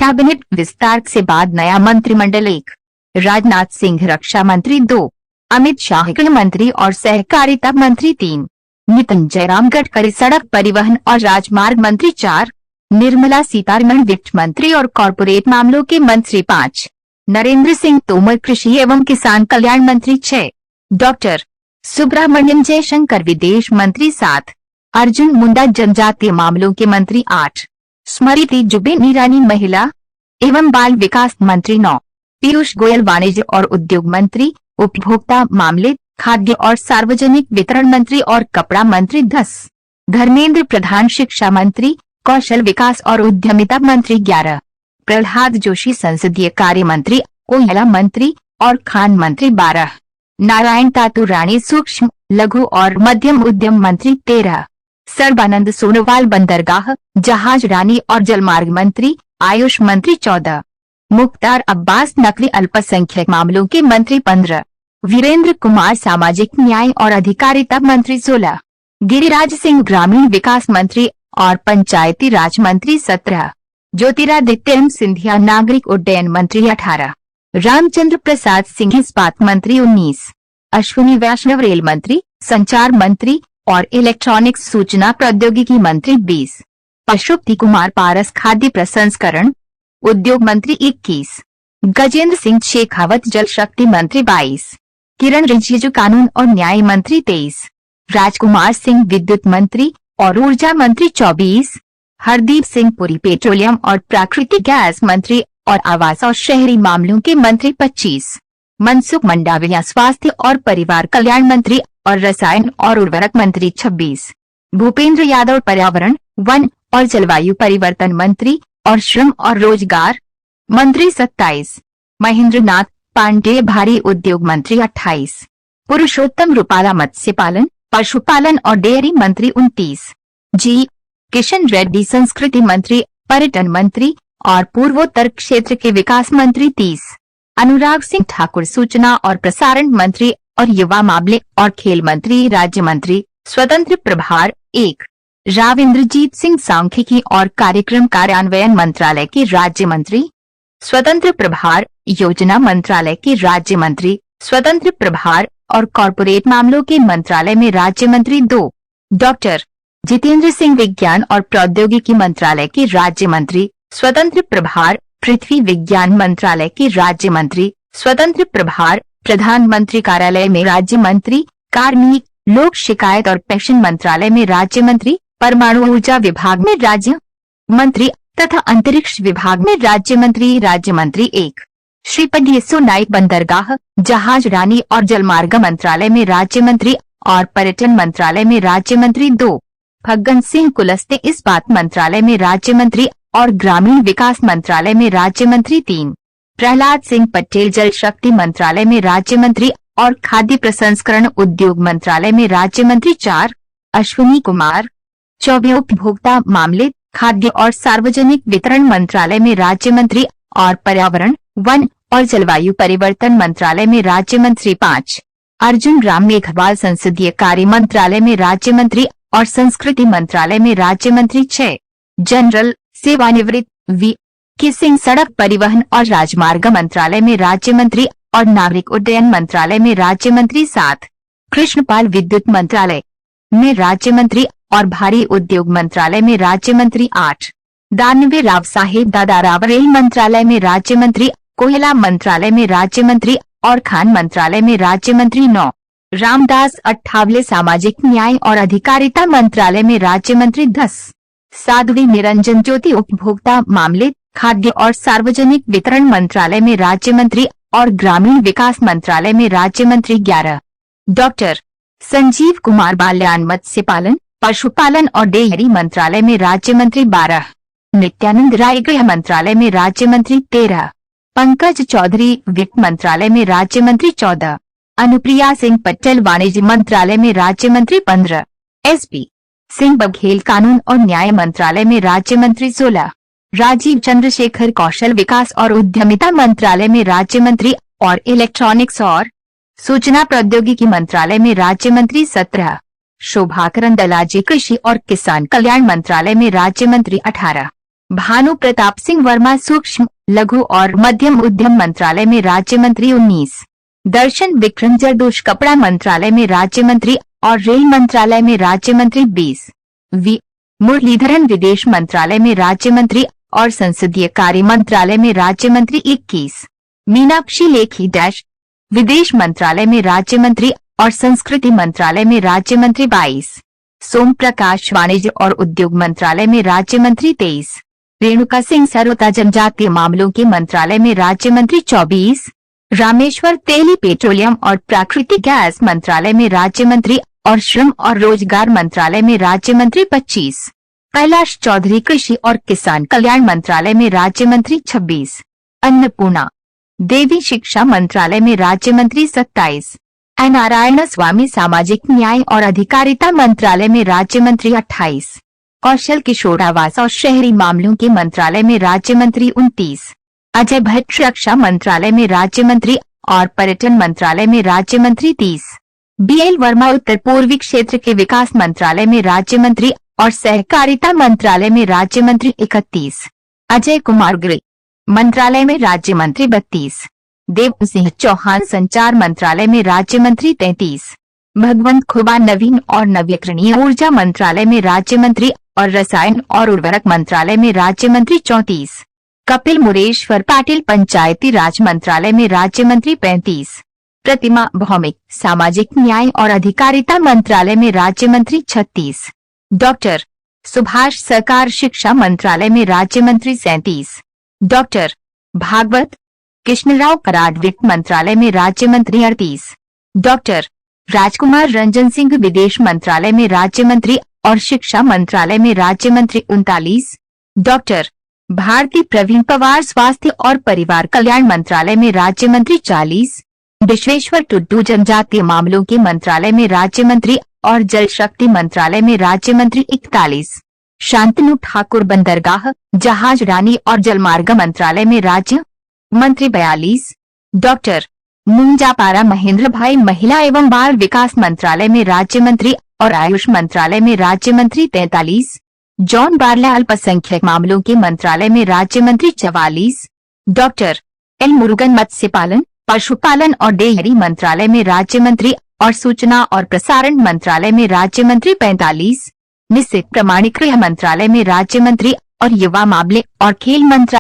Cabinet विस्तार से बाद नया मंत्रिमंडल 1, राजनाथ सिंह रक्षा मंत्री 2, अमित शाह गृह मंत्री और सहकारिता मंत्री 3, नितिन जयराम गडकरी सड़क परिवहन और राजमार्ग मंत्री 4, निर्मला सीतारमण वित्त मंत्री और कॉरपोरेट मामलों के मंत्री 5, नरेंद्र सिंह तोमर कृषि एवं किसान कल्याण मंत्री 6, डॉक्टर सुब्रह्मण्यम जयशंकर विदेश मंत्री 7, अर्जुन मुंडा जनजातीय मामलों के मंत्री 8, स्मृति जुबिन ईरानी महिला एवं बाल विकास मंत्री 9, पीयूष गोयल वाणिज्य और उद्योग मंत्री, उपभोक्ता मामले, खाद्य और सार्वजनिक वितरण मंत्री और कपड़ा मंत्री 10, धर्मेंद्र प्रधान शिक्षा मंत्री, कौशल विकास और उद्यमिता मंत्री 11, प्रहलाद जोशी संसदीय कार्य मंत्री, कोयला मंत्री और खान मंत्री 12, नारायण तातुराणी सूक्ष्म लघु और मध्यम उद्यम मंत्री 13, सर्बानंद सोनोवाल बंदरगाह, जहाज रानी और जलमार्ग मंत्री, आयुष मंत्री 14, मुख्तार अब्बास नकवी अल्पसंख्यक मामलों के मंत्री 15, वीरेंद्र कुमार सामाजिक न्याय और अधिकारिता मंत्री 16, गिरिराज सिंह ग्रामीण विकास मंत्री और पंचायती राज मंत्री 17, ज्योतिरादित्य सिंधिया नागरिक उड्डयन मंत्री 18, रामचंद्र प्रसाद सिंह इस्पात मंत्री 19, अश्विनी वैष्णव रेल मंत्री, संचार मंत्री और इलेक्ट्रॉनिक्स सूचना प्रौद्योगिकी मंत्री 20, पशुपति कुमार पारस खाद्य प्रसंस्करण उद्योग मंत्री 21, गजेंद्र सिंह शेखावत जल शक्ति मंत्री 22, किरण रिजिजू कानून और न्याय मंत्री 23, राजकुमार सिंह विद्युत मंत्री और ऊर्जा मंत्री 24, हरदीप सिंह पुरी पेट्रोलियम और प्राकृतिक गैस मंत्री और आवास और शहरी मामलों के मंत्री 25, मनसुख मंडाविया स्वास्थ्य और परिवार कल्याण मंत्री और रसायन और उर्वरक मंत्री 26, भूपेंद्र यादव पर्यावरण वन और जलवायु परिवर्तन मंत्री और श्रम और रोजगार मंत्री 27, महेंद्र नाथ पांडेय भारी उद्योग मंत्री 28, पुरुषोत्तम रूपाला मत्स्य पालन पशुपालन और डेयरी मंत्री 29, जी किशन रेड्डी संस्कृति मंत्री पर्यटन मंत्री और पूर्वोत्तर क्षेत्र के विकास मंत्री 30, अनुराग सिंह ठाकुर सूचना और प्रसारण मंत्री और युवा मामले और खेल मंत्री राज्य मंत्री स्वतंत्र प्रभार 1, राव इंद्रजीत सिंह सांख्यिकी और कार्यक्रम कार्यान्वयन मंत्रालय के राज्य मंत्री स्वतंत्र प्रभार, योजना मंत्रालय के राज्य मंत्री स्वतंत्र प्रभार और कॉरपोरेट मामलों के मंत्रालय में राज्य मंत्री 2, डॉक्टर जितेंद्र सिंह विज्ञान और प्रौद्योगिकी मंत्रालय के राज्य मंत्री स्वतंत्र प्रभार, पृथ्वी विज्ञान मंत्रालय के राज्य मंत्री स्वतंत्र प्रभार, प्रधानमंत्री कार्यालय में राज्य मंत्री, कार्मिक लोक शिकायत और पेंशन मंत्रालय में राज्य मंत्री, परमाणु ऊर्जा विभाग में राज्य मंत्री तथा अंतरिक्ष विभाग में राज्य मंत्री 1, श्रीपद येसो नाइक बंदरगाह, जहाज रानी और जलमार्ग मंत्रालय में राज्य मंत्री और पर्यटन मंत्रालय में राज्य मंत्री 2, फग्गन सिंह कुलस्ते इस्पात मंत्रालय में राज्य मंत्री और ग्रामीण विकास मंत्रालय में राज्य मंत्री 3, प्रहलाद सिंह पटेल जल शक्ति मंत्रालय में राज्य मंत्री और खाद्य प्रसंस्करण उद्योग मंत्रालय में राज्य मंत्री 4, अश्विनी कुमार चौबे उपभोक्ता मामले, खाद्य और सार्वजनिक वितरण मंत्रालय में राज्य मंत्री और पर्यावरण वन और जलवायु परिवर्तन मंत्रालय में राज्य मंत्री 5, अर्जुन राम मेघवाल संसदीय कार्य मंत्रालय में राज्य मंत्री और संस्कृति मंत्रालय में राज्य मंत्री 6, जनरल सेवानिवृत्त वी के सिंह सड़क परिवहन और राजमार्ग मंत्रालय में राज्य मंत्री और नागरिक उड्डयन मंत्रालय में राज्य मंत्री 7, कृष्णपाल विद्युत मंत्रालय में राज्य मंत्री और भारी उद्योग मंत्रालय में राज्य मंत्री 8, दानवे राव साहेब दादाराव रेल मंत्रालय में राज्य मंत्री, कोयला मंत्रालय में राज्य मंत्री और खान मंत्रालय में राज्य मंत्री 9, रामदास अठावले सामाजिक न्याय और अधिकारिता मंत्रालय में राज्य मंत्री 10, साध्वी निरंजन ज्योति उपभोक्ता मामले, खाद्य और सार्वजनिक वितरण मंत्रालय में राज्य मंत्री और ग्रामीण विकास मंत्रालय में राज्य मंत्री 11, डॉक्टर संजीव कुमार बाल्यान मत्स्य पालन पशुपालन और डेयरी मंत्रालय में राज्य मंत्री 12, नित्यानंद राय गृह मंत्रालय में राज्य मंत्री 13, पंकज चौधरी वित्त मंत्रालय में राज्य मंत्री 14, अनुप्रिया सिंह पटेल वाणिज्य मंत्रालय में राज्य मंत्री 15, एसपी सिंह बघेल कानून और न्याय मंत्रालय में राज्य मंत्री 16, राजीव चंद्रशेखर कौशल विकास और उद्यमिता मंत्रालय में राज्य मंत्री और इलेक्ट्रॉनिक्स और सूचना प्रौद्योगिकी मंत्रालय में राज्य मंत्री 17, शोभा करंदलाजे कृषि और किसान कल्याण मंत्रालय में राज्य मंत्री 18, भानु प्रताप सिंह वर्मा सूक्ष्म लघु और मध्यम उद्यम मंत्रालय में राज्य मंत्री 19। दर्शन विक्रम जरदोश कपड़ा मंत्रालय में राज्य मंत्री और रेल मंत्रालय में राज्य मंत्री 20। वी मुरलीधरन विदेश मंत्रालय में राज्य मंत्री और संसदीय कार्य मंत्रालय में राज्य मंत्री 21। मीनाक्षी लेखी विदेश मंत्रालय में राज्य मंत्री और संस्कृति मंत्रालय में राज्य मंत्री 22। सोम प्रकाश वाणिज्य और उद्योग मंत्रालय में राज्य मंत्री 23। रेणुका सिंह सरोता जनजातीय मामलों के मंत्रालय में राज्य मंत्री 24। रामेश्वर तेली पेट्रोलियम और प्राकृतिक गैस मंत्रालय में राज्य मंत्री और श्रम और रोजगार मंत्रालय में राज्य मंत्री 25। कैलाश चौधरी कृषि और किसान कल्याण मंत्रालय में राज्य मंत्री 26। अन्नपूर्णा देवी शिक्षा मंत्रालय में राज्य मंत्री 27। नारायण स्वामी सामाजिक न्याय और अधिकारिता मंत्रालय में राज्य मंत्री 28। कौशल किशोर आवास और शहरी मामलों के मंत्रालय में राज्य मंत्री 29। अजय भट्ट रक्षा मंत्रालय में राज्य मंत्री और पर्यटन मंत्रालय में राज्य मंत्री 30। BL वर्मा उत्तर पूर्वी क्षेत्र के विकास मंत्रालय में राज्य मंत्री और सहकारिता मंत्रालय में राज्य मंत्री 31। अजय कुमार गृह मंत्रालय में राज्य मंत्री 32। देव सिंह चौहान संचार मंत्रालय में राज्य मंत्री 33। भगवंत खुबा नवीन और नवीकरणीय ऊर्जा मंत्रालय में राज्य मंत्री और रसायन और उर्वरक मंत्रालय में राज्य मंत्री 34। कपिल मुरेश्वर पाटिल पंचायती राज मंत्रालय में राज्य मंत्री 35। प्रतिमा भौमिक सामाजिक न्याय और अधिकारिता मंत्रालय में राज्य मंत्री 36। डॉक्टर सुभाष सरकार शिक्षा मंत्रालय में राज्य मंत्री 37। डॉक्टर भागवत कृष्णराव कराड वित्त मंत्रालय में राज्य मंत्री 38। डॉक्टर राजकुमार रंजन सिंह विदेश मंत्रालय में राज्य मंत्री और शिक्षा मंत्रालय में राज्य मंत्री 39। डॉक्टर भारती प्रवीण पवार स्वास्थ्य और परिवार कल्याण मंत्रालय में राज्य मंत्री 40। विश्वेश्वर टुड्डू जनजातीय मामलों के मंत्रालय में राज्य मंत्री और जल शक्ति मंत्रालय में राज्य मंत्री 41। शांतनु ठाकुर बंदरगाह जहाज रानी और जलमार्ग मंत्रालय में राज्य मंत्री 42। डॉक्टर मुंजापारा महेंद्र भाई महिला एवं बाल विकास मंत्रालय में राज्य मंत्री और आयुष मंत्रालय में राज्य मंत्री 43। जॉन बारला अल्पसंख्यक मामलों के मंत्रालय में राज्य मंत्री 44। डॉक्टर एल मुरुगन मत्स्य पालन पशुपालन और डेयरी मंत्रालय में राज्य मंत्री और सूचना और प्रसारण मंत्रालय में राज्य मंत्री 45। निश्चित प्रमाणिक गृह मंत्रालय में राज्य मंत्री और युवा मामले और खेल मंत्रालय